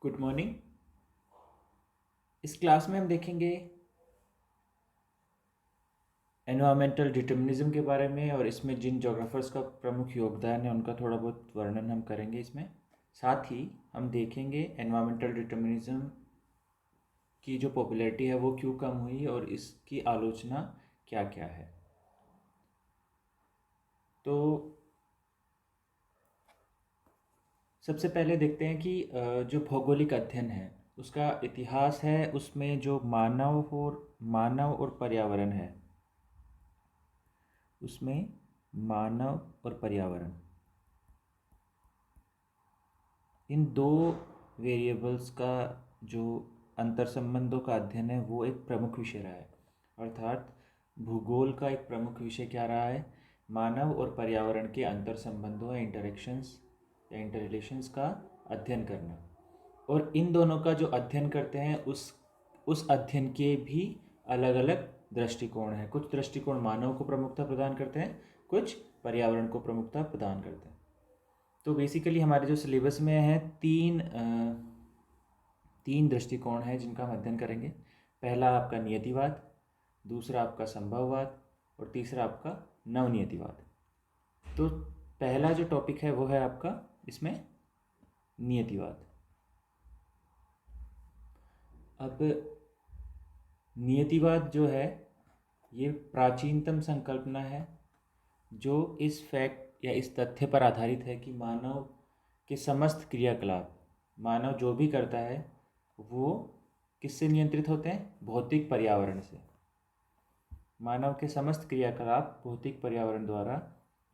Good morning. इस class में हम देखेंगे एनवायरमेंटल डिटर्मिनिज्म के बारे में और इसमें जिन जोग्राफर्स का प्रमुख योगदान है उनका थोड़ा बहुत वर्णन हम करेंगे इसमें। साथ ही हम देखेंगे एनवायरमेंटल डिटर्मिनिज्म की जो पॉपुलैरिटी है वो क्यों कम हुई और इसकी आलोचना क्या क्या है। तो सबसे पहले देखते हैं कि जो भौगोलिक अध्ययन है उसका इतिहास है, उसमें जो मानव और पर्यावरण है, उसमें मानव और पर्यावरण, इन दो वेरिएबल्स का जो अंतर संबंधों का अध्ययन है वो एक प्रमुख विषय रहा है। अर्थात भूगोल का एक प्रमुख विषय क्या रहा है? मानव और पर्यावरण के अंतर संबंधों या इंटरेक्शंस या इंटर रिलेशंस का अध्ययन करना। और इन दोनों का जो अध्ययन करते हैं उस अध्ययन के भी अलग अलग दृष्टिकोण हैं। कुछ दृष्टिकोण मानव को प्रमुखता प्रदान करते हैं, कुछ पर्यावरण को प्रमुखता प्रदान करते हैं। तो बेसिकली हमारे जो सिलेबस में है तीन दृष्टिकोण हैं जिनका हम अध्ययन करेंगे। पहला आपका नियतिवाद, दूसरा आपका संभववाद और तीसरा आपका नवनियतिवाद। तो पहला जो टॉपिक है वो है आपका इसमें नियतिवाद। अब नियतिवाद जो है ये प्राचीनतम संकल्पना है जो इस फैक्ट या इस तथ्य पर आधारित है कि मानव के समस्त क्रियाकलाप, मानव जो भी करता है वो किससे नियंत्रित होते हैं? भौतिक पर्यावरण से। मानव के समस्त क्रियाकलाप भौतिक पर्यावरण द्वारा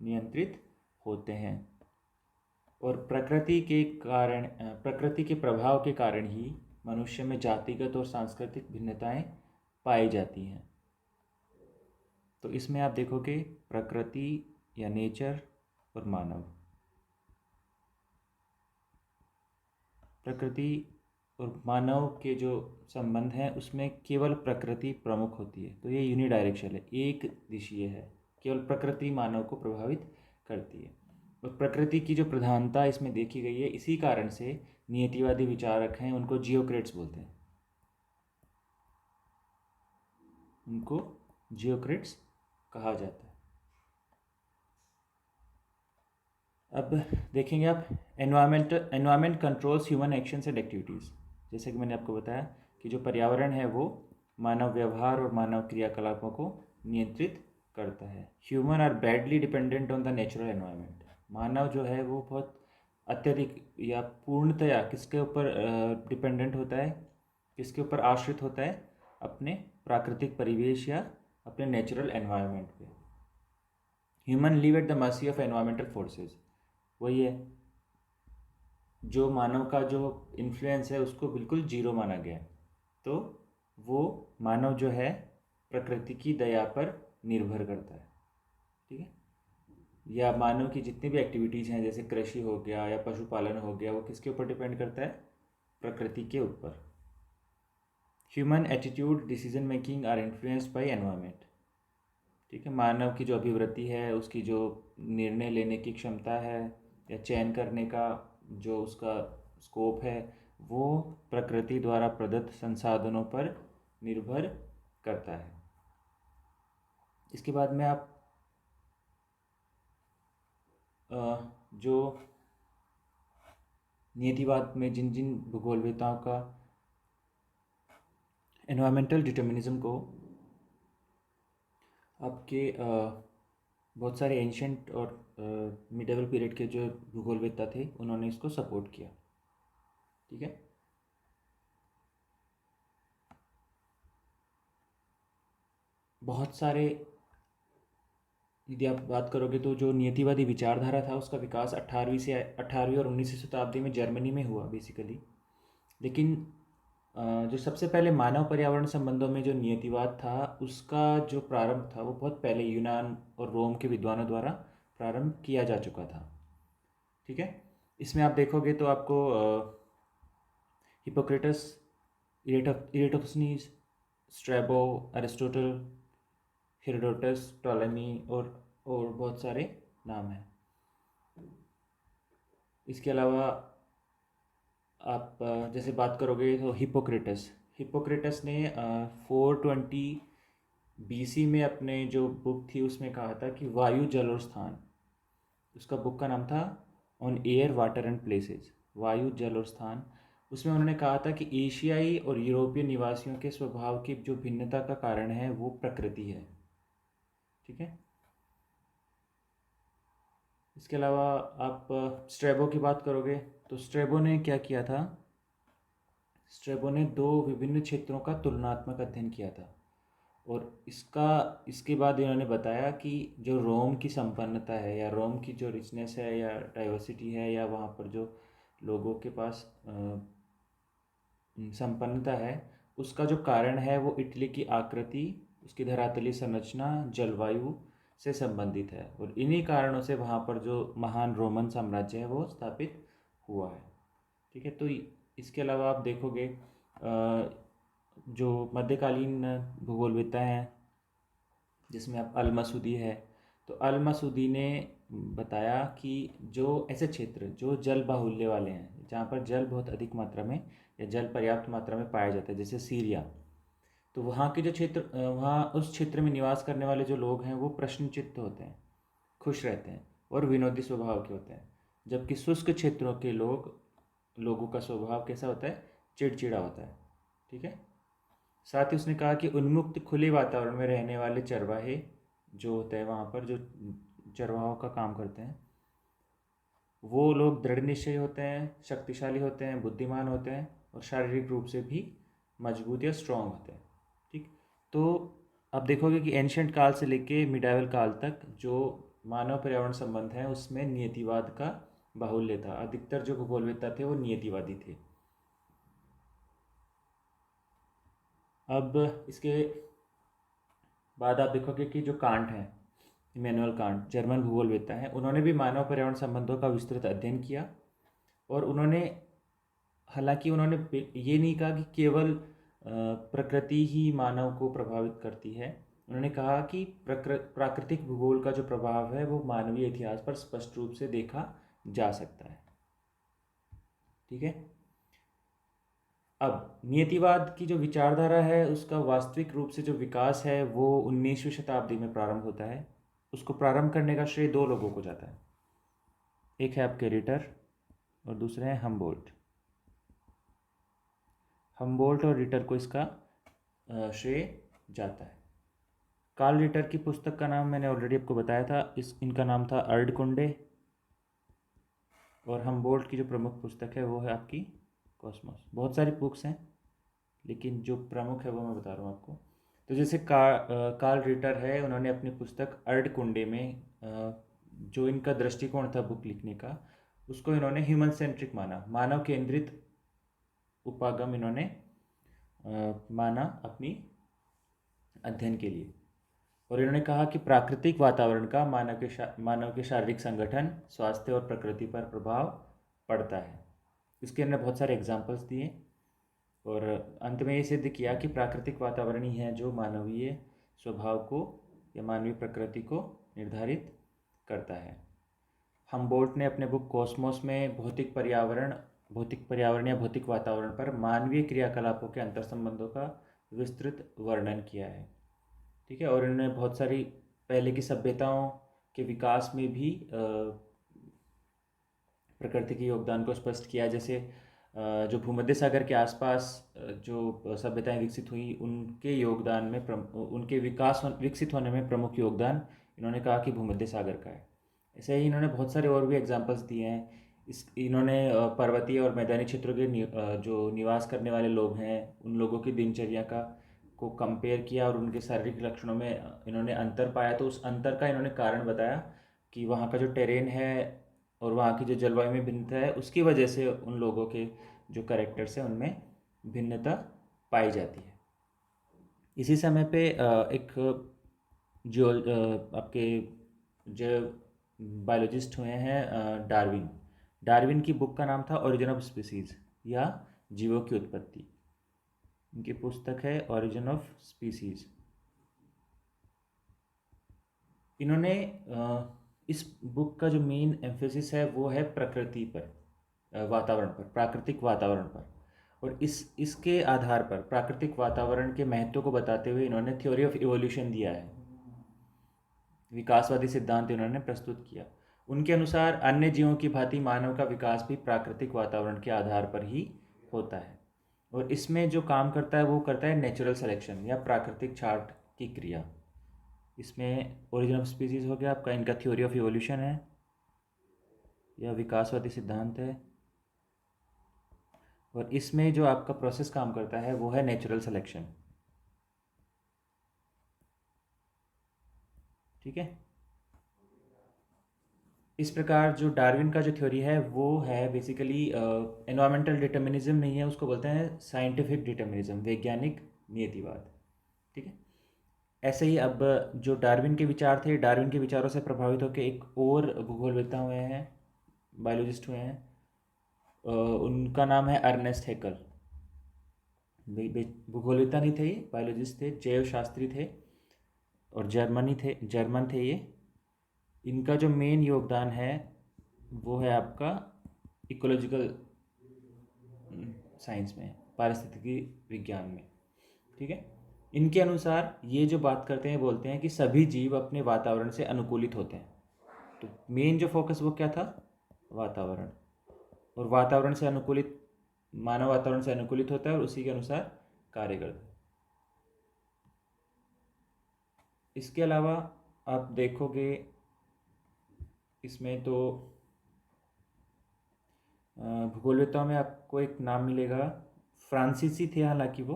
नियंत्रित होते हैं और प्रकृति के प्रभाव के कारण ही मनुष्य में जातिगत और सांस्कृतिक भिन्नताएं पाई जाती हैं। तो इसमें आप देखोगे प्रकृति या नेचर और मानव। प्रकृति और मानव के जो संबंध हैं उसमें केवल प्रकृति प्रमुख होती है। तो ये यूनिडायरेक्शनल है, एक दिशीय है। केवल प्रकृति मानव को प्रभावित करती है और प्रकृति की जो प्रधानता इसमें देखी गई है, इसी कारण से नियतिवादी विचारक हैं उनको जियोक्रेट्स बोलते हैं। उनको जियोक्रेट्स कहा जाता है। अब देखेंगे आप environment controls human actions and activities. जैसे कि मैंने आपको बताया कि जो पर्यावरण है वो मानव व्यवहार और मानव क्रियाकलापों को नियंत्रित करता है। Human are badly dependent on the natural environment. मानव जो है वो बहुत अत्यधिक या पूर्णतया किसके ऊपर डिपेंडेंट होता है, किसके ऊपर आश्रित होता है? अपने प्राकृतिक परिवेश या अपने नेचुरल एनवायरनमेंट पे। Human live at the mercy of environmental forces. वही है, जो मानव का जो इन्फ्लुएंस है उसको बिल्कुल जीरो माना गया है। तो वो मानव जो है प्रकृति की दया पर निर्भर करता है। ठीक है, या मानव की जितनी भी एक्टिविटीज़ हैं जैसे कृषि हो गया या पशुपालन हो गया, वो किसके ऊपर डिपेंड करता है? प्रकृति के ऊपर। Human attitude, decision making are influenced by environment. ठीक है, मानव की जो अभिवृत्ति है, उसकी जो निर्णय लेने की क्षमता है या चयन करने का जो उसका स्कोप है, वो प्रकृति द्वारा प्रदत्त संसाधनों पर निर्भर करता है। इसके बाद में आप जो नियतिवाद में जिन जिन भूगोलवेताओं का एनवायरमेंटल डिटर्मिनिज्म को आपके बहुत सारे एंशंट और मिडेवल पीरियड के जो भूगोलवेत्ता थे उन्होंने इसको सपोर्ट किया। ठीक है, बहुत सारे, यदि आप बात करोगे तो जो नियतिवादी विचारधारा था उसका विकास 18वीं और 19वीं शताब्दी में जर्मनी में हुआ बेसिकली। लेकिन जो सबसे पहले मानव पर्यावरण संबंधों में जो नियतिवाद था उसका जो प्रारंभ था वो बहुत पहले यूनान और रोम के विद्वानों द्वारा प्रारंभ किया जा चुका था। ठीक है, इसमें आप देखोगे तो आपको Hippocrates, Eratosthenes, Strabo, Aristotle, Herodotus, Ptolemy और बहुत सारे नाम हैं। इसके अलावा आप जैसे बात करोगे तो हिपोक्रेटस ने 420 बीसी में अपने जो बुक थी उसमें कहा था कि वायु जल और स्थान, उसका बुक का नाम था on air water and places, वायु जल और स्थान। उसमें उन्होंने कहा था कि एशियाई और यूरोपीय निवासियों के स्वभाव की जो भिन्नता का कारण है वो प्रकृति है। ठीक है। इसके अलावा आप स्ट्रेबो की बात करोगे तो स्ट्रेबो ने क्या किया था, स्ट्रेबो ने दो विभिन्न क्षेत्रों का तुलनात्मक अध्ययन किया था, और इसके बाद इन्होंने बताया कि जो रोम की संपन्नता है या रोम की जो रिचनेस है या डाइवर्सिटी है या वहाँ पर जो लोगों के पास संपन्नता है, उसका जो कारण है वो इटली की आकृति, उसकी धरातलीय संरचना, जलवायु से संबंधित है, और इन्हीं कारणों से वहाँ पर जो महान रोमन साम्राज्य है वो स्थापित हुआ है। ठीक है। तो इसके अलावा आप देखोगे जो मध्यकालीन भूगोलवेत्ता हैं जिसमें आप अल मसूदी है, तो अल मसूदी ने बताया कि जो ऐसे क्षेत्र जो जल बाहुल्य वाले हैं, जहाँ पर जल बहुत अधिक मात्रा में या जल पर्याप्त मात्रा में पाया जाता है, जैसे सीरिया, तो वहाँ के जो क्षेत्र वहाँ उस क्षेत्र में निवास करने वाले जो लोग हैं वो प्रश्नचित्त होते हैं, खुश रहते हैं और विनोदी स्वभाव के होते हैं, जबकि शुष्क क्षेत्रों के लोगों का स्वभाव कैसा होता है, चिड़चिड़ा होता है। ठीक है। साथ ही उसने कहा कि उन्मुक्त खुले वातावरण में रहने वाले चरवाहे जो होते हैं, वहाँ पर जो चरवाहों का काम करते हैं, वो लोग दृढ़ निश्चयी होते हैं, शक्तिशाली होते हैं, बुद्धिमान होते हैं और शारीरिक रूप से भी मजबूत या स्ट्रांग होते हैं। ठीक। तो आप देखोगे कि एंशियंट काल से लेके मिडाइवल काल तक जो मानव पर्यावरण संबंध है उसमें नियतिवाद का बाहुल्य था। अधिकतर जो भूगोलवेत्ता थे वो नियतिवादी थे। अब इसके बाद आप देखोगे कि जो कांट है, इमैनुअल कांट, जर्मन भूगोलवेत्ता हैं, उन्होंने भी मानव पर्यावरण संबंधों का विस्तृत अध्ययन किया, और हालांकि उन्होंने ये नहीं कहा कि केवल प्रकृति ही मानव को प्रभावित करती है। उन्होंने कहा कि प्राकृतिक भूगोल का जो प्रभाव है वो मानवीय इतिहास पर स्पष्ट रूप से देखा जा सकता है। ठीक है। अब नियतिवाद की जो विचारधारा है उसका वास्तविक रूप से जो विकास है वो 19वीं शताब्दी में प्रारंभ होता है। उसको प्रारंभ करने का श्रेय दो लोगों को जाता है, एक है आपके रिटर और दूसरे हैं हम्बोल्ट। हम्बोल्ट और रिटर को इसका श्रेय जाता है। कार्ल रिटर की पुस्तक का नाम मैंने ऑलरेडी आपको बताया था, इनका नाम था अर्धकुंडे, और हम्बोल्ट की जो प्रमुख पुस्तक है वो है आपकी कॉस्मोस। बहुत सारी बुक्स हैं लेकिन जो प्रमुख है वो मैं बता रहा हूँ आपको। तो जैसे कार्ल रिटर है, उन्होंने अपनी पुस्तक अर्धकुंडे में जो इनका दृष्टिकोण था बुक लिखने का, उसको इन्होंने ह्यूमन सेंट्रिक माना, मानव केंद्रित उपागम इन्होंने माना अपनी अध्ययन के लिए। और इन्होंने कहा कि प्राकृतिक वातावरण का मानव के शारीरिक संगठन, स्वास्थ्य और प्रकृति पर प्रभाव पड़ता है। इसके हमने बहुत सारे एग्जाम्पल्स दिए और अंत में ये सिद्ध किया कि प्राकृतिक वातावरण ही है जो मानवीय स्वभाव को या मानवीय प्रकृति को निर्धारित करता है। हम्बोल्ट ने अपने बुक कॉस्मोस में भौतिक पर्यावरण या भौतिक वातावरण पर मानवीय क्रियाकलापों के अंतर संबंधों का विस्तृत वर्णन किया है। ठीक है। और इन्होंने बहुत सारी पहले की सभ्यताओं के विकास में भी प्रकृति के योगदान को स्पष्ट किया। जैसे जो भूमध्य सागर के आसपास जो सभ्यताएं विकसित हुई, उनके योगदान में उनके विकसित होने में प्रमुख योगदान इन्होंने कहा कि भूमध्य सागर का है। ऐसे ही इन्होंने बहुत सारे और भी एग्जाम्पल्स दिए हैं। इन्होंने पर्वतीय और मैदानी क्षेत्रों के जो निवास करने वाले लोग हैं उन लोगों की दिनचर्या को कंपेयर किया और उनके शारीरिक लक्षणों में इन्होंने अंतर पाया। तो उस अंतर का इन्होंने कारण बताया कि वहाँ का जो टेरेन है और वहाँ की जो जलवायु में भिन्नता है उसकी वजह से उन लोगों के जो कैरेक्टर्स हैं उनमें भिन्नता पाई जाती है। इसी समय पे एक जो आपके जो बायोलॉजिस्ट हुए हैं डार्विन की बुक का नाम था ओरिजिन ऑफ स्पीसीज या जीवों की उत्पत्ति। इनकी पुस्तक है ओरिजिन ऑफ स्पीसीज। इन्होंने इस बुक का जो मेन एम्फेसिस है वो है प्रकृति पर, वातावरण पर, प्राकृतिक वातावरण पर। और इसके आधार पर प्राकृतिक वातावरण के महत्व को बताते हुए इन्होंने थ्योरी ऑफ इवोल्यूशन दिया है, विकासवादी सिद्धांत इन्होंने प्रस्तुत किया। उनके अनुसार अन्य जीवों की भांति मानव का विकास भी प्राकृतिक वातावरण के आधार पर ही होता है, और इसमें जो काम करता है वो करता है नेचुरल सिलेक्शन या प्राकृतिक छांट की क्रिया। इसमें ओरिजिन ऑफ स्पीसीज हो गया आपका, इनका थ्योरी ऑफ इवोल्यूशन है या विकासवादी सिद्धांत है, और इसमें जो आपका प्रोसेस काम करता है वो है नेचुरल सिलेक्शन। ठीक है। इस प्रकार जो डार्विन का जो थ्योरी है वो है बेसिकली एनवायरमेंटल डिटर्मिनिज्म नहीं है, उसको बोलते हैं साइंटिफिक डिटर्मिनिज्म, वैज्ञानिक नियतिवाद। ठीक है। ऐसे ही अब जो डार्विन के विचार थे, डार्विन के विचारों से प्रभावित होकर एक और भूगोलवेत्ता हुए हैं, बायोलॉजिस्ट हुए हैं, उनका नाम है अर्नेस्ट हैकल। भूगोलवेत्ता नहीं थे, ये बायोलॉजिस्ट थे, जैव शास्त्री थे और जर्मन थे ये। इनका जो मेन योगदान है वो है आपका इकोलॉजिकल साइंस में, पारिस्थितिकी विज्ञान में। ठीक है। इनके अनुसार ये जो बात करते हैं, बोलते हैं कि सभी जीव अपने वातावरण से अनुकूलित होते हैं। तो मेन जो फोकस वो क्या था, वातावरण, और वातावरण से अनुकूलित, मानव वातावरण से अनुकूलित होता है और उसी के अनुसार कार्य करता है। इसके अलावा आप देखोगे इसमें तो भूगोलवेत्ताओं में आपको एक नाम मिलेगा, फ्रांसीसी थे हालांकि वो,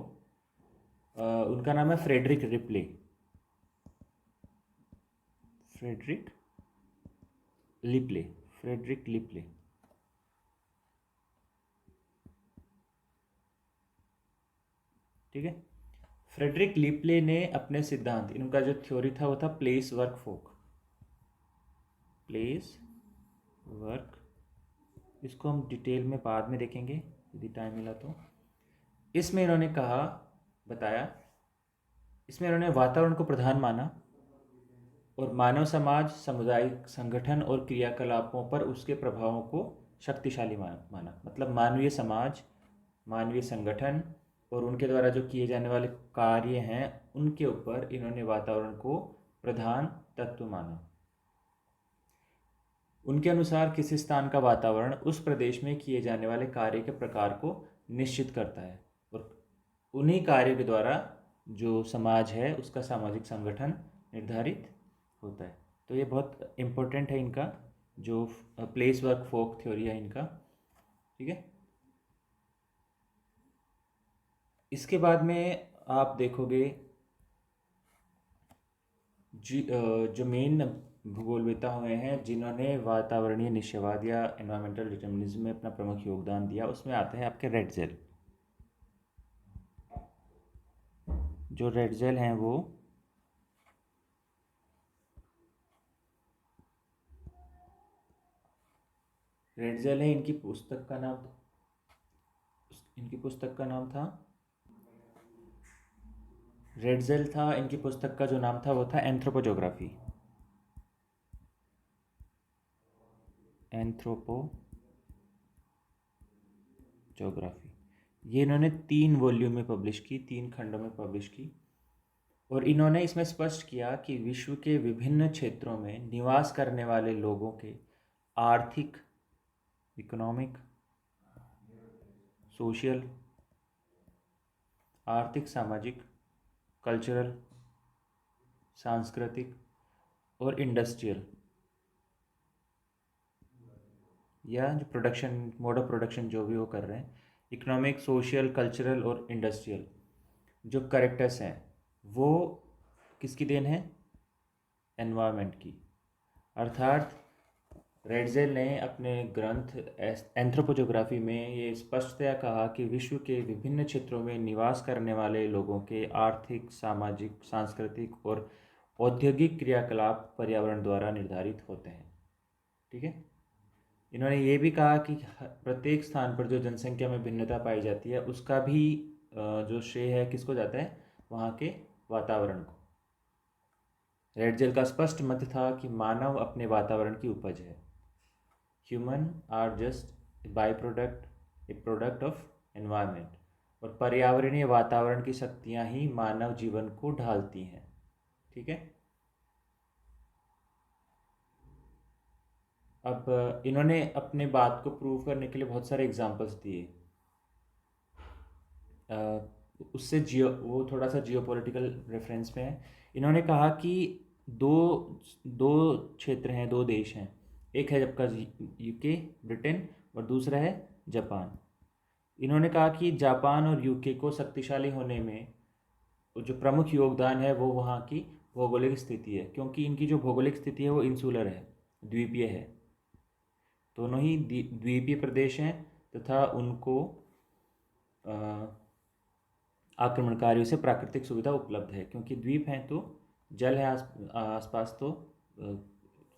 उनका नाम है Frederic Ripley. Frederic Le Play, Frederic Le Play. ठीक है। फ्रेडरिक लिप्ले ने अपने सिद्धांत, इनका जो थ्योरी था वो था प्लेस वर्क फोक, प्लेस वर्क। इसको हम डिटेल में बाद में देखेंगे यदि टाइम मिला तो। इसमें इन्होंने कहा, बताया, इसमें इन्होंने वातावरण को प्रधान माना और मानव समाज, सामुदायिक संगठन और क्रियाकलापों पर उसके प्रभावों को शक्तिशाली माना। मतलब मानवीय समाज, मानवीय संगठन और उनके द्वारा जो किए जाने वाले कार्य हैं उनके ऊपर इन्होंने वातावरण को प्रधान तत्व माना। उनके अनुसार किसी स्थान का वातावरण उस प्रदेश में किए जाने वाले कार्य के प्रकार को निश्चित करता है, और उन्हीं कार्यों के द्वारा जो समाज है उसका सामाजिक संगठन निर्धारित होता है। तो ये बहुत इम्पोर्टेंट है इनका जो प्लेस वर्क फोक थ्योरी है इनका। ठीक है। इसके बाद में आप देखोगे जो मेन भूगोलवेत्ता हुए हैं जिन्होंने वातावरणीय निश्चयवाद या एनवायरमेंटल डिटर्मिनिज्म में अपना प्रमुख योगदान दिया, उसमें आते हैं आपके रेडजेल। जो रेडजेल हैं वो रेडजेल है, इनकी पुस्तक का नाम था रेडजेल था। इनकी पुस्तक का जो नाम था वो था एंथ्रोपोजोग्राफी, एंथ्रोपोजोग्राफी। ये इन्होंने 3 वॉल्यूम में पब्लिश की, 3 खंडों में पब्लिश की, और इन्होंने इसमें स्पष्ट किया कि विश्व के विभिन्न क्षेत्रों में निवास करने वाले लोगों के आर्थिक, इकोनॉमिक, सोशल, आर्थिक, सामाजिक, कल्चरल, सांस्कृतिक और इंडस्ट्रियल, या जो प्रोडक्शन, मोड ऑफ प्रोडक्शन जो भी वो कर रहे हैं, इकोनॉमिक, सोशल, कल्चरल और इंडस्ट्रियल जो करेक्टर्स हैं वो किसकी देन है, एनवायरनमेंट की। अर्थात रेडजेल ने अपने ग्रंथ एंथ्रोपोजोग्राफी में ये स्पष्टतया कहा कि विश्व के विभिन्न क्षेत्रों में निवास करने वाले लोगों के आर्थिक, सामाजिक, सांस्कृतिक और औद्योगिक क्रियाकलाप पर्यावरण द्वारा निर्धारित होते हैं। ठीक है। इन्होंने ये भी कहा कि प्रत्येक स्थान पर जो जनसंख्या में भिन्नता पाई जाती है उसका भी जो श्रेय है किसको जाता है, वहाँ के वातावरण को। रेडजेल का स्पष्ट मत था कि मानव अपने वातावरण की उपज है, human are just by product, a product of environment, और पर्यावरणीय वातावरण की शक्तियाँ ही मानव जीवन को ढालती हैं। ठीक है। अब इन्होंने अपने बात को प्रूव करने के लिए बहुत सारे एग्जांपल्स दिए। उससे वो थोड़ा सा जियोपॉलिटिकल रेफरेंस में है। इन्होंने कहा कि दो दो क्षेत्र हैं, दो देश हैं, एक है आपका यूके ब्रिटेन और दूसरा है जापान। इन्होंने कहा कि जापान और यूके को शक्तिशाली होने में जो प्रमुख योगदान है वो वहाँ की भौगोलिक स्थिति है, क्योंकि इनकी जो भौगोलिक स्थिति है वो इंसुलर है, द्वीपीय है। दोनों ही द्वीपीय प्रदेश हैं तथा उनको आक्रमणकारियों से प्राकृतिक सुविधा उपलब्ध है, क्योंकि द्वीप हैं तो जल है आसपास, तो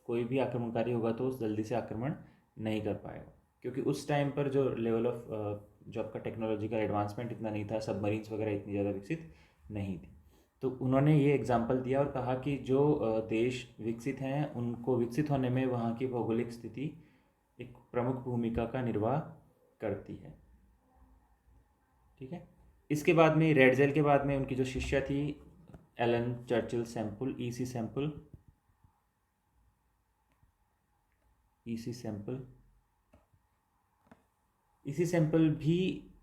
कोई भी आक्रमणकारी होगा तो जल्दी से आक्रमण नहीं कर पाएगा, क्योंकि उस टाइम पर जो लेवल ऑफ जो आपका टेक्नोलॉजिकल एडवांसमेंट इतना नहीं था, सबमरीन्स वगैरह इतनी ज़्यादा विकसित नहीं थी। तो उन्होंने ये एग्जाम्पल दिया और कहा कि जो देश विकसित हैं उनको विकसित होने में वहाँ की भौगोलिक स्थिति एक प्रमुख भूमिका का निर्वाह करती है। ठीक है। इसके बाद में रेड जेल के बाद में उनकी जो शिष्या थी Ellen Churchill Semple, E C Semple, E C Semple, E C Semple भी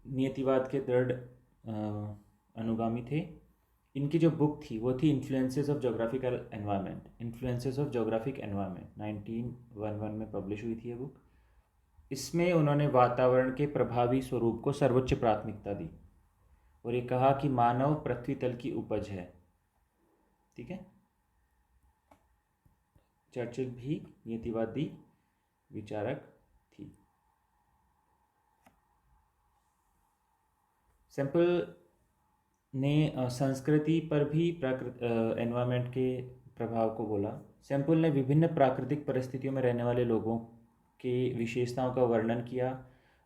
नियतिवाद के दृढ़ अनुगामी थे। इनकी जो बुक थी वो थी influences of geographical environment, influences of geographic environment, 1911 में पब्लिश हुई थी ये बुक। इसमें उन्होंने वातावरण के प्रभावी स्वरूप को सर्वोच्च प्राथमिकता दी और ये कहा कि मानव पृथ्वी तल की उपज है। ठीक है। चर्चिल भी नियतिवादी विचारक थी। सैंपल ने संस्कृति पर भी एनवायरनमेंट के प्रभाव को बोला। सैंपल ने विभिन्न प्राकृतिक परिस्थितियों में रहने वाले लोगों की विशेषताओं का वर्णन किया।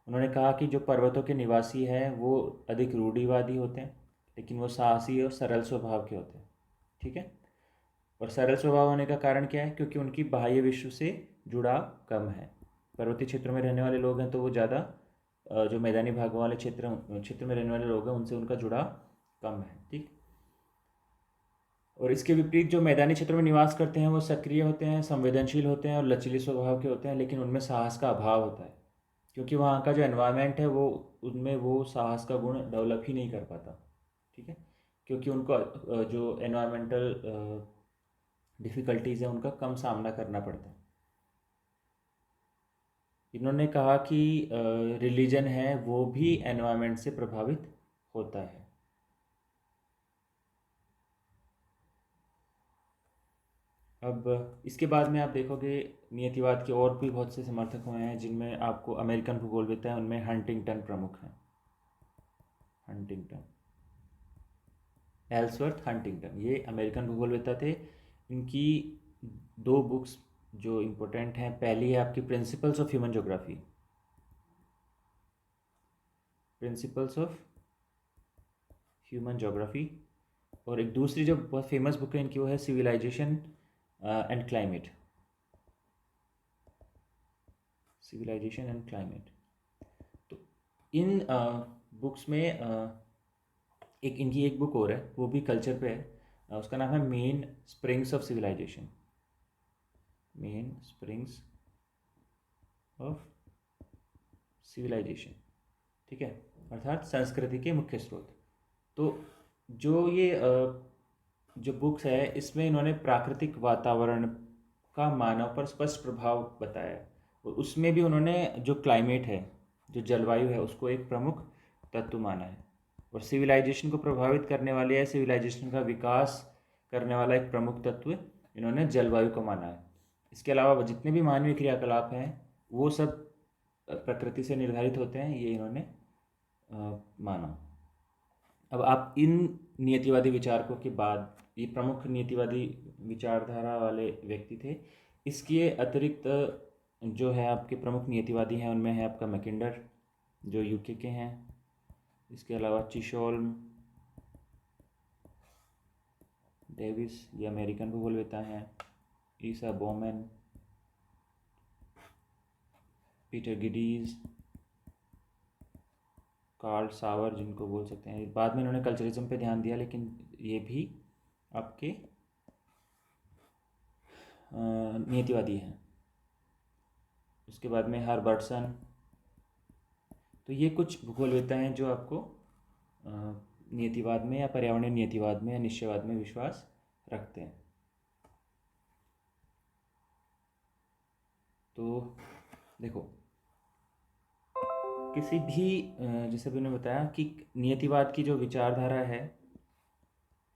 उन्होंने कहा कि जो पर्वतों के निवासी हैं वो अधिक रूढ़िवादी होते हैं, लेकिन वो साहसी और सरल स्वभाव के होते हैं। ठीक है। और सरल स्वभाव होने का कारण क्या है? क्योंकि उनकी बाह्य विश्व से जुड़ाव कम है। पर्वतीय क्षेत्रों में रहने वाले लोग हैं तो वो ज़्यादा, जो मैदानी भागों वाले क्षेत्र में रहने वाले लोग हैं उनसे उनका जुड़ाव कम है। ठीक। और इसके विपरीत जो मैदानी क्षेत्रों में निवास करते हैं वो सक्रिय होते हैं, संवेदनशील होते हैं और लचीले स्वभाव के होते हैं, लेकिन उनमें साहस का अभाव होता है, क्योंकि वहाँ का जो एनवायरनमेंट है वो उनमें वो साहस का गुण डेवलप ही नहीं कर पाता। ठीक है। क्योंकि उनको जो एनवायरमेंटल डिफ़िकल्टीज़ हैं उनका कम सामना करना पड़ता है। इन्होंने कहा कि रिलीजन है वो भी एनवायरनमेंट से प्रभावित होता है। अब इसके बाद में आप देखोगे नियतिवाद के और भी बहुत से समर्थक हुए हैं, जिनमें आपको अमेरिकन भूगोलविद हैं, उनमें हंटिंगटन प्रमुख हैं। हंटिंगटन, एल्सवर्थ हंटिंगटन, ये अमेरिकन भूगोलवेत्ता थे। इनकी दो बुक्स जो इम्पोर्टेंट हैं, पहली है आपकी principles of human geography, principles of human geography, और एक दूसरी जो बहुत फेमस बुक है इनकी वो है civilisation and climate, civilisation and climate. तो इन बुक्स में एक इनकी एक बुक और है, वो भी कल्चर पे है, उसका नाम है main springs of civilisation, main springs of civilisation. ठीक है। अर्थात संस्कृति के मुख्य स्रोत। तो जो ये जो बुक्स है इसमें इन्होंने प्राकृतिक वातावरण का मानव पर स्पष्ट प्रभाव बताया, और उसमें भी उन्होंने जो क्लाइमेट है, जो जलवायु है, उसको एक प्रमुख तत्व माना है, और सिविलाइजेशन को प्रभावित करने वाले या सिविलाइजेशन का विकास करने वाला एक प्रमुख तत्व इन्होंने जलवायु को माना है। इसके अलावा जितने भी मानवीय क्रियाकलाप हैं वो सब प्रकृति से निर्धारित होते हैं, ये इन्होंने माना। अब आप इन नियतिवादी विचारकों के बाद, ये प्रमुख नियतिवादी विचारधारा वाले व्यक्ति थे। इसके अतिरिक्त जो है आपके प्रमुख नियतिवादी हैं उनमें है आपका मैकिंडर जो यूके के हैं, इसके अलावा चिशोल्म, डेविस ये अमेरिकन भूगोलवेत्ता हैं, ईसा बोमैन, पीटर गिडीज, कार्ल सावर जिनको बोल सकते हैं, बाद में इन्होंने कल्चरिज्म पे ध्यान दिया, लेकिन ये भी आपके नियतिवादी हैं। उसके बाद में हर्बर्टसन। तो ये कुछ भूगोलवेत्ता हैं जो आपको नियतिवाद में या पर्यावरणीय नियतिवाद में या निश्चयवाद में विश्वास रखते हैं। तो देखो, किसी भी जैसे भी मैंने बताया कि नियतिवाद की जो विचारधारा है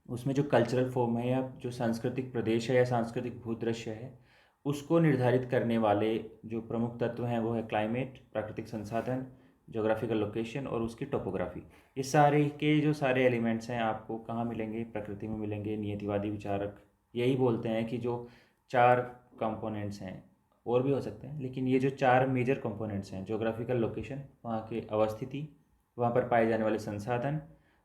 उसमें जो कल्चरल फॉर्म है या जो सांस्कृतिक प्रदेश है या सांस्कृतिक भूदृश्य है उसको निर्धारित करने वाले जो प्रमुख तत्व हैं वो है क्लाइमेट, प्राकृतिक संसाधन, जोग्राफिकल लोकेशन और उसकी टोपोग्राफी। ये सारे के जो सारे एलिमेंट्स हैं आपको कहाँ मिलेंगे? प्रकृति में मिलेंगे। नियतिवादी विचारक यही बोलते हैं कि जो 4 कंपोनेंट्स हैं, और भी हो सकते हैं, लेकिन ये जो 4 मेजर कंपोनेंट्स हैं, जोग्राफिकल लोकेशन वहाँ की अवस्थिति, वहाँ पर पाए जाने वाले संसाधन,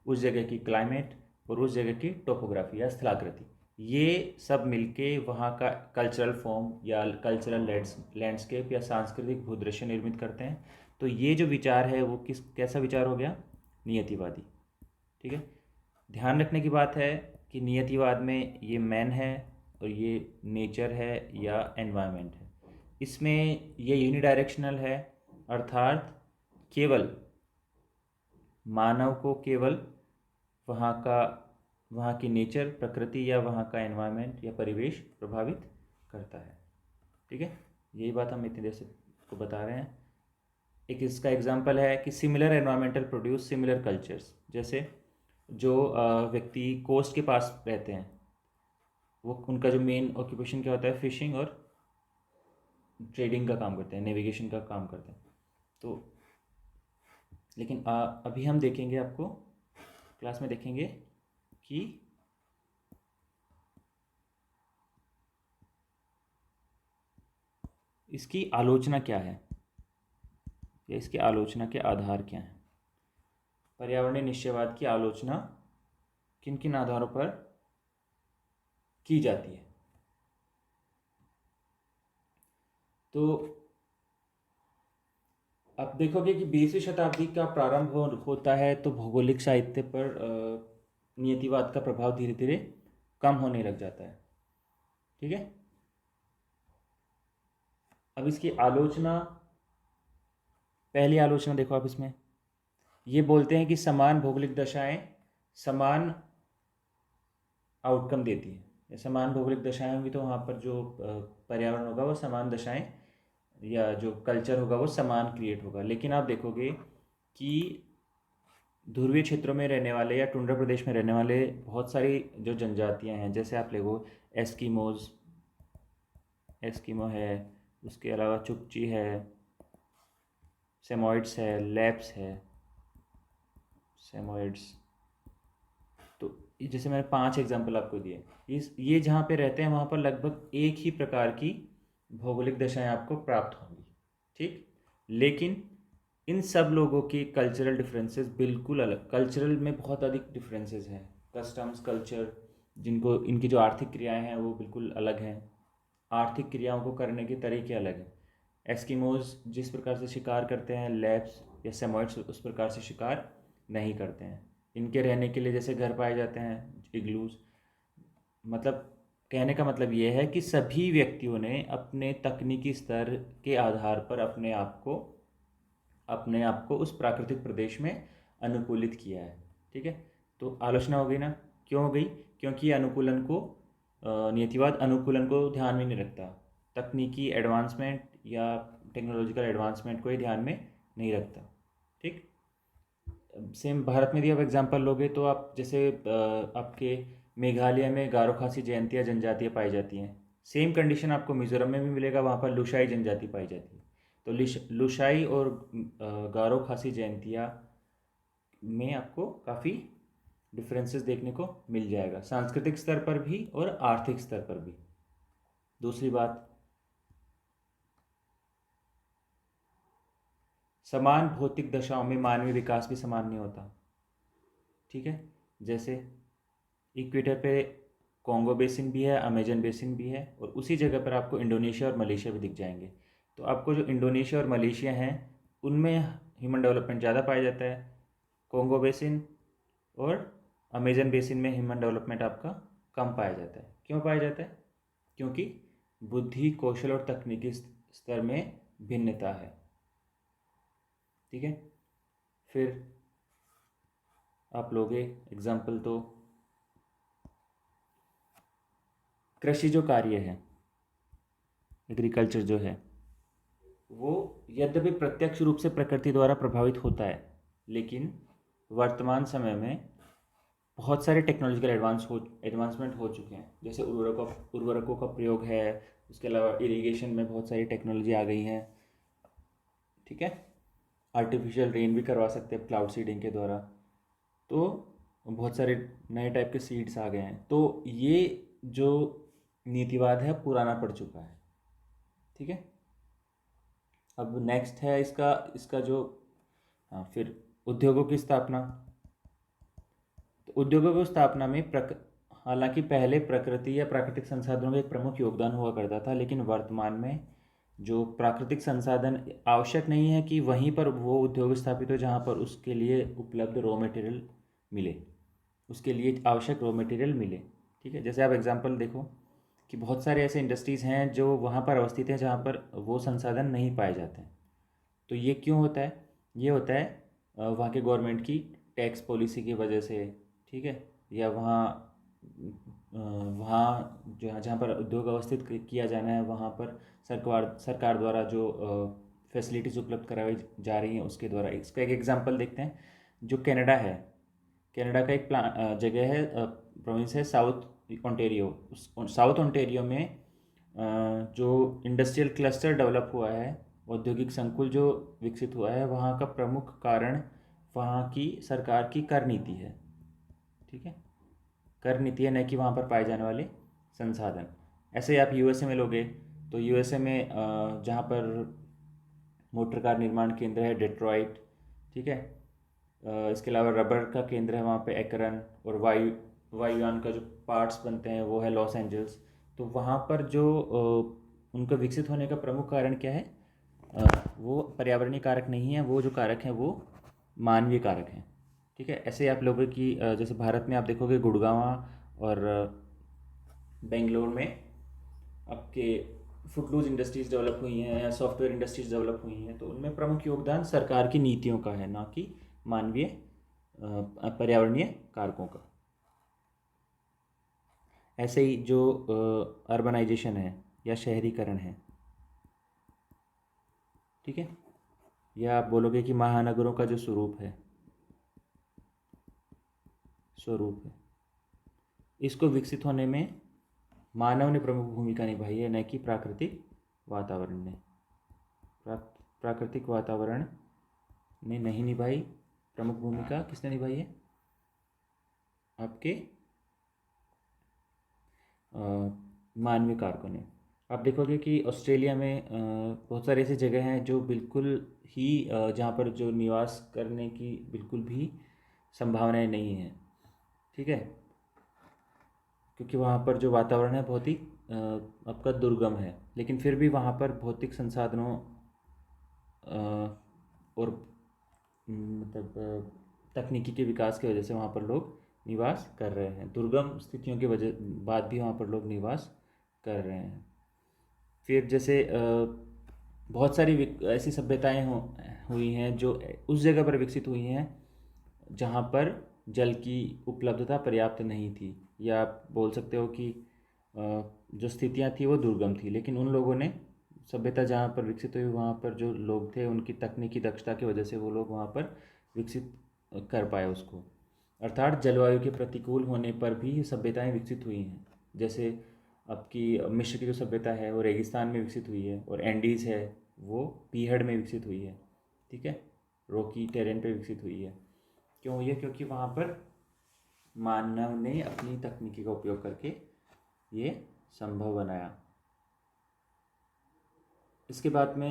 उस जगह की क्लाइमेट और उस जगह की टोपोग्राफी या स्थलाकृति, ये सब मिलके वहाँ का कल्चरल फॉर्म या कल्चरल लैंडस्केप या सांस्कृतिक भूदृश्य निर्मित करते हैं। तो ये जो विचार है वो कैसा विचार हो गया? नियतिवादी। ठीक है। ध्यान रखने की बात है कि नियतिवाद में ये मैन है और ये नेचर है या एनवायरनमेंट है। इसमें ये यूनिडायरेक्शनल है, अर्थात केवल मानव को केवल वहाँ की नेचर, प्रकृति या वहाँ का एनवायरनमेंट या परिवेश प्रभावित करता है। ठीक है, यही बात हम इतनी देर से को बता रहे हैं। एक इसका एग्जांपल है कि similar environmental produce similar cultures. जैसे जो व्यक्ति कोस्ट के पास रहते हैं वो उनका जो मेन ऑक्यूपेशन क्या होता है? फिशिंग और ट्रेडिंग का काम करते हैं, नेविगेशन का काम करते हैं। तो लेकिन अभी हम देखेंगे, आपको क्लास में देखेंगे कि इसकी आलोचना क्या है या इसकी आलोचना के आधार क्या हैं। पर्यावरणीय निश्चयवाद की आलोचना किन किन आधारों पर की जाती है? तो आप देखोगे कि 20वीं शताब्दी का प्रारंभ होता है तो भौगोलिक साहित्य पर नियतिवाद का प्रभाव धीरे धीरे कम होने लग जाता है। ठीक है। अब इसकी आलोचना, पहली आलोचना देखो आप इसमें, ये बोलते हैं कि समान भौगोलिक दशाएं समान आउटकम देती है। समान भौगोलिक दशाएं होंगी तो वहाँ पर जो पर्यावरण होगा वो समान दशाएं या जो कल्चर होगा वो समान क्रिएट होगा। लेकिन आप देखोगे कि ध्रुवीय क्षेत्रों में रहने वाले या टुंड्रा प्रदेश में रहने वाले बहुत सारी जो जनजातियां हैं, जैसे आप देखो एस्किमो है, उसके अलावा चुकची है, सेमोइड्स है, लैप्स है, सेमोइड्स। तो जैसे मैंने 5 एग्जाम्पल आपको दिए, ये जहाँ पे रहते हैं वहाँ पर लगभग एक ही प्रकार की भौगोलिक दशाएं आपको प्राप्त होंगी। ठीक, लेकिन इन सब लोगों की कल्चरल डिफरेंसेस बिल्कुल अलग, कल्चरल में बहुत अधिक डिफरेंसेस हैं। कस्टम्स, कल्चर, जिनको इनकी जो आर्थिक क्रियाएं हैं वो बिल्कुल अलग हैं, आर्थिक क्रियाओं को करने के तरीके अलग हैं। एस्किमोज जिस प्रकार से शिकार करते हैं, लैप्स या सेमोइड्स उस प्रकार से शिकार नहीं करते हैं। इनके रहने के लिए जैसे घर पाए जाते हैं, इग्लूज। मतलब कहने का मतलब ये है कि सभी व्यक्तियों ने अपने तकनीकी स्तर के आधार पर अपने आप को उस प्राकृतिक प्रदेश में अनुकूलित किया है। ठीक है, तो आलोचना हो गई ना? क्यों हो गई? क्योंकि अनुकूलन को नियतिवाद अनुकूलन को ध्यान में नहीं रखता, तकनीकी एडवांसमेंट या टेक्नोलॉजिकल एडवांसमेंट को ही ध्यान में नहीं रखता। ठीक, सेम भारत में भी आप एग्जांपल लोगे तो आप जैसे आपके मेघालय में गारो खासी जयंतिया जनजातियाँ पाई जाती हैं, सेम कंडीशन आपको मिजोरम में भी मिलेगा, वहाँ पर लुशाई जनजाति पाई जाती है। तो लुशाई और गारो खासी जयंतिया में आपको काफ़ी डिफरेंसेस देखने को मिल जाएगा, सांस्कृतिक स्तर पर भी और आर्थिक स्तर पर भी। दूसरी बात, समान भौतिक दशाओं में मानवीय विकास भी समान नहीं होता। ठीक है, जैसे इक्वेटर पे कॉन्गो बेसिन भी है, अमेजन बेसिन भी है, और उसी जगह पर आपको इंडोनेशिया और मलेशिया भी दिख जाएंगे। तो आपको जो इंडोनेशिया और मलेशिया हैं उनमें ह्यूमन डेवलपमेंट ज़्यादा पाया जाता है, कॉन्गो बेसिन और अमेजन बेसिन में ह्यूमन डेवलपमेंट आपका कम पाया जाता है। क्यों पाया जाता है? क्योंकि बुद्धि, कौशल और तकनीकी स्तर में भिन्नता है। ठीक है, फिर आप लोगे एग्जाम्पल तो कृषि जो कार्य है, एग्रीकल्चर जो है, वो यद्यपि प्रत्यक्ष रूप से प्रकृति द्वारा प्रभावित होता है, लेकिन वर्तमान समय में बहुत सारे टेक्नोलॉजिकल एडवांसमेंट हो चुके हैं। जैसे उर्वरकों का प्रयोग है, उसके अलावा इरिगेशन में बहुत सारी टेक्नोलॉजी आ गई हैं। ठीक है, आर्टिफिशियल रेन भी करवा सकते हैं क्लाउड सीडिंग के द्वारा। तो बहुत सारे नए टाइप के सीड्स आ गए हैं। तो ये जो नीतिवाद है पुराना पड़ चुका है। ठीक है, अब नेक्स्ट है इसका इसका जो फिर उद्योगों की स्थापना। तो उद्योगों की स्थापना में हालांकि पहले प्रकृति या प्राकृतिक संसाधनों का एक प्रमुख योगदान हुआ करता था, लेकिन वर्तमान में जो प्राकृतिक संसाधन आवश्यक नहीं है कि वहीं पर वो उद्योग स्थापित हो जहाँ पर उसके लिए उपलब्ध रॉ मटेरियल मिले, उसके लिए आवश्यक रॉ मटेरियल मिले। ठीक है, जैसे आप एग्जांपल देखो कि बहुत सारे ऐसे इंडस्ट्रीज़ हैं जो वहाँ पर अवस्थित हैं जहाँ पर वो संसाधन नहीं पाए जाते हैं। तो ये क्यों होता है? ये होता है वहाँ के गवर्नमेंट की टैक्स पॉलिसी की वजह से। ठीक है, या वहाँ जहाँ पर उद्योग अवस्थित किया जाना है वहाँ पर सरकार द्वारा जो फैसिलिटीज़ उपलब्ध कराई जा रही हैं उसके द्वारा। इसका एक एग्जांपल देखते हैं, जो कनाडा है। कनाडा का एक जगह है, प्रोविंस है साउथ ओंटारियो। उस साउथ ओंटारियो में जो इंडस्ट्रियल क्लस्टर डेवलप हुआ है, औद्योगिक संकुल जो विकसित हुआ है, वहाँ का प्रमुख कारण वहाँ की सरकार की कर नीति है। ठीक है, कर नीति है, न कि वहाँ पर पाए जाने वाले संसाधन। ऐसे ही आप यूएसए में लोगे तो यूएसए में जहाँ पर मोटर कार निर्माण केंद्र है डेट्रॉइट। ठीक है, इसके अलावा रबर का केंद्र है वहाँ पे एकरन, और वायुयान का जो पार्ट्स बनते हैं वो है लॉस एंजल्स। तो वहाँ पर जो उनका विकसित होने का प्रमुख कारण क्या है? वो पर्यावरणीय कारक नहीं है, वो जो कारक हैं वो मानवीय कारक हैं। ठीक है, ऐसे आप लोगों की जैसे भारत में आप देखोगे गुड़गांव और बेंगलोर में आपके फुटलूज इंडस्ट्रीज़ डेवलप हुई हैं या सॉफ्टवेयर इंडस्ट्रीज़ डेवलप हुई हैं। तो उनमें प्रमुख योगदान सरकार की नीतियों का है, ना कि मानवीय पर्यावरणीय कारकों का। ऐसे ही जो अर्बनाइजेशन है या शहरीकरण है, ठीक है, या आप बोलोगे कि महानगरों का जो स्वरूप है, इसको विकसित होने में मानव ने प्रमुख भूमिका निभाई है, न कि प्राकृतिक वातावरण ने। प्राकृतिक वातावरण ने नहीं निभाई प्रमुख भूमिका। किसने निभाई है? आपके मानवीय कारकों ने। आप देखोगे कि ऑस्ट्रेलिया में बहुत सारी ऐसी जगह हैं जो बिल्कुल ही जहाँ पर जो निवास करने की बिल्कुल भी संभावनाएं नहीं हैं। ठीक है, क्योंकि वहाँ पर जो वातावरण है बहुत ही आपका दुर्गम है, लेकिन फिर भी वहाँ पर भौतिक संसाधनों और मतलब तकनीकी के विकास की वजह से वहाँ पर लोग निवास कर रहे हैं। दुर्गम स्थितियों के वजह बाद भी वहाँ पर लोग निवास कर रहे हैं। फिर जैसे बहुत सारी ऐसी सभ्यताएं हुई हैं जो उस जगह पर विकसित हुई हैं जहाँ पर जल की उपलब्धता पर्याप्त नहीं थी, या आप बोल सकते हो कि जो स्थितियाँ थी वो दुर्गम थी, लेकिन उन लोगों ने सभ्यता जहाँ पर विकसित हुई वहाँ पर जो लोग थे उनकी तकनीकी दक्षता की वजह से वो लोग वहाँ पर विकसित कर पाए उसको। अर्थात जलवायु के प्रतिकूल होने पर भी सभ्यताएं विकसित हुई हैं। जैसे आपकी मिस्र की जो सभ्यता है वो रेगिस्तान में विकसित हुई है, और एंडीज़ है वो पीहड़ में विकसित हुई है। ठीक है, रॉकी टेरेन पे विकसित हुई है। क्यों हुई है? क्योंकि वहाँ पर मानव ने अपनी तकनीकी का उपयोग करके ये संभव बनाया। इसके बाद में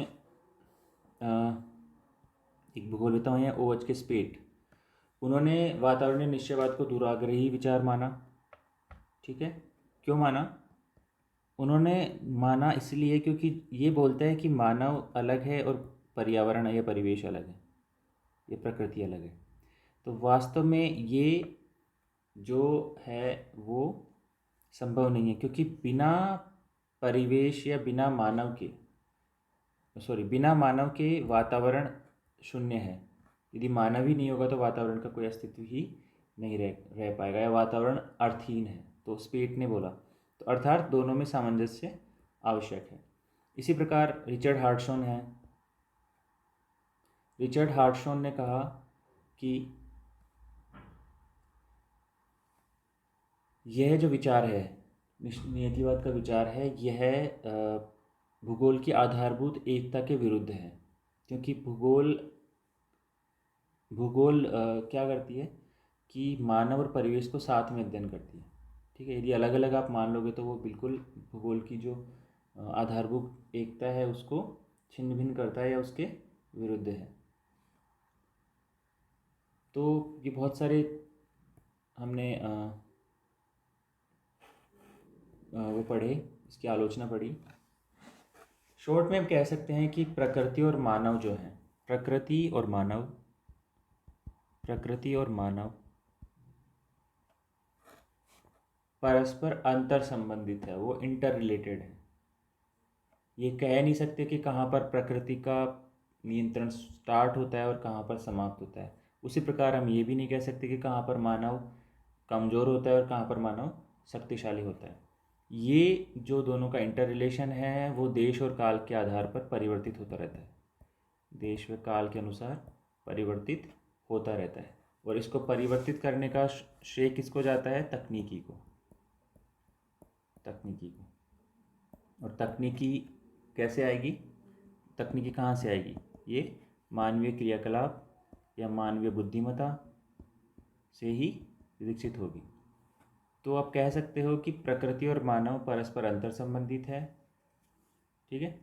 एक भूगोलवेत्ता हैं OH के स्पेट। उन्होंने वातावरणीय निश्चयवाद को दुराग्रही विचार माना। ठीक है, क्यों माना? उन्होंने माना इसलिए क्योंकि ये बोलता है कि मानव अलग है और पर्यावरण या परिवेश अलग है, ये प्रकृति अलग है। तो वास्तव में ये जो है वो संभव नहीं है, क्योंकि बिना परिवेश या बिना मानव के वातावरण शून्य है। यदि मानव ही नहीं होगा तो वातावरण का कोई अस्तित्व ही नहीं रह पाएगा, या वातावरण अर्थहीन है। तो स्पेट ने बोला, तो अर्थात दोनों में सामंजस्य आवश्यक है। इसी प्रकार रिचर्ड हार्टशॉन ने कहा कि यह जो विचार है, नियतिवाद का विचार है, यह भूगोल की आधारभूत एकता के विरुद्ध है। क्योंकि भूगोल क्या करती है कि मानव और परिवेश को साथ में अध्ययन करती है। ठीक है, यदि अलग अलग आप मान लोगे तो वो बिल्कुल भूगोल की जो आधारभूत एकता है उसको छिन्न भिन्न करता है या उसके विरुद्ध है। तो ये बहुत सारे हमने वो पढ़े, इसकी आलोचना पढ़ी। शॉर्ट में हम कह सकते हैं कि प्रकृति और मानव जो है, प्रकृति और मानव परस्पर अंतर संबंधित है, वो इंटर रिलेटेड है। ये कह नहीं सकते कि कहाँ पर प्रकृति का नियंत्रण स्टार्ट होता है और कहाँ पर समाप्त होता है। उसी प्रकार हम ये भी नहीं कह सकते कि कहाँ पर मानव कमज़ोर होता है और कहाँ पर मानव शक्तिशाली होता है। ये जो दोनों का इंटर रिलेशन है वो देश और काल के आधार पर परिवर्तित होता रहता है, देश व काल के अनुसार परिवर्तित होता रहता है। और इसको परिवर्तित करने का श्रेय किसको जाता है? तकनीकी को। और तकनीकी कैसे आएगी? तकनीकी कहाँ से आएगी? ये मानवीय क्रियाकलाप या मानवीय बुद्धिमत्ता से ही विकसित होगी। तो आप कह सकते हो कि प्रकृति और मानव परस्पर अंतर संबंधित है, ठीक है,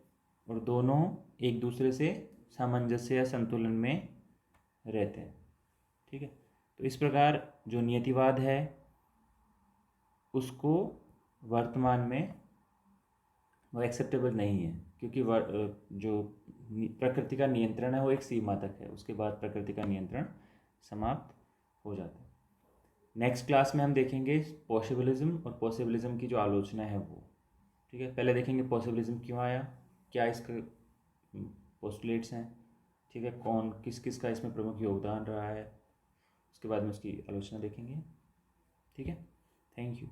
और दोनों एक दूसरे से सामंजस्य या संतुलन में रहते हैं, ठीक है। तो इस प्रकार जो नियतिवाद है उसको वर्तमान में वो एक्सेप्टेबल नहीं है, क्योंकि जो प्रकृति का नियंत्रण है वो एक सीमा तक है, उसके बाद प्रकृति का नियंत्रण समाप्त हो जाता है। नेक्स्ट क्लास में हम देखेंगे पॉसिबिलिज्म, और पॉसिबिलिज्म की जो आलोचना है वो, ठीक है। पहले देखेंगे पॉसिबिलिज्म क्यों आया, क्या इसके पोस्टुलेट्स हैं, ठीक है, कौन किस किस का इसमें प्रमुख योगदान रहा है, उसके बाद में उसकी आलोचना देखेंगे, ठीक है। Thank you.